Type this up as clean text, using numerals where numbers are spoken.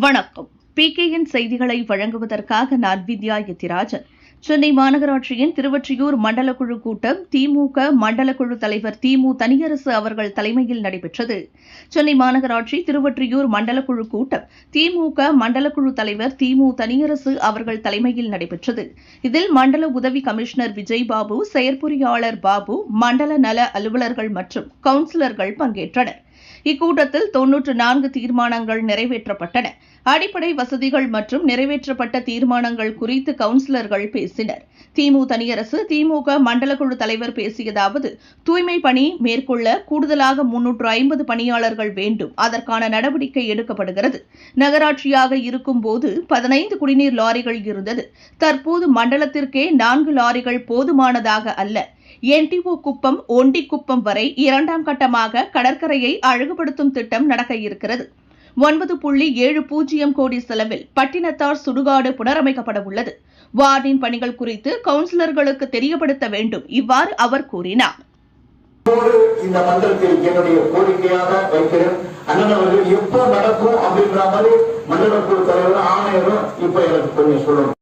வணக்கம். PKN செய்திகளை வழங்குவதற்காக நான் வித்யா எத்திராஜன். சென்னை மாநகராட்சியின் திருவொற்றியூர் மண்டல குழு கூட்டம் திமுக மண்டல குழு தலைவர் திமு தனியரசு அவர்கள் தலைமையில் நடைபெற்றது. சென்னை மாநகராட்சி திருவொற்றியூர் மண்டல குழு கூட்டம் திமுக மண்டல குழு தலைவர் திமு தனியரசு அவர்கள் தலைமையில் நடைபெற்றது. இதில் மண்டல உதவி கமிஷனர் விஜய்பாபு, செயற்பொறியாளர் பாபு, மண்டல நல அலுவலர்கள் மற்றும் கவுன்சிலர்கள் பங்கேற்றனர். இக்கூட்டத்தில் 94 தீர்மானங்கள் நிறைவேற்றப்பட்டன. அடிப்படை வசதிகள் மற்றும் நிறைவேற்றப்பட்ட தீர்மானங்கள் குறித்து கவுன்சிலர்கள் பேசினர். திமு தனியரசு திமுக மண்டல குழு தலைவர் பேசியதாவது, தூய்மை பணி மேற்கொள்ள கூடுதலாக 350 பணியாளர்கள் வேண்டும். அதற்கான நடவடிக்கை எடுக்கப்படுகிறது. நகராட்சியாக இருக்கும்போது 15 குடிநீர் லாரிகள் இருந்தது. தற்போது மண்டலத்திற்கே 4 லாரிகள் போதுமானதாக அல்ல. NTO குப்பம் ஒண்டிக்குப்பம் வரை 2ஆம் கட்டமாக கடற்கரையை அழகுபடுத்தும் திட்டம் நடக்க இருக்கிறது. 9.70 கோடி செலவில் பட்டினத்தார் சுடுகாடு புனரமைக்கப்பட உள்ளது. வார்டின் பணிகள் குறித்து கவுன்சிலர்களுக்கு தெரியப்படுத்த வேண்டும். இவ்வாறு அவர் கூறினார். இந்த மண்டலத்தில் என்னுடைய கோரிக்கையாக வைக்கிறேன். அண்ணன் அவர்கள் எப்போ நடக்கும் அப்படின்ற மாதிரி மண்டல குழு தலைவர் ஆணையரும் இப்ப எனக்கு கொஞ்சம் சொல்லணும்.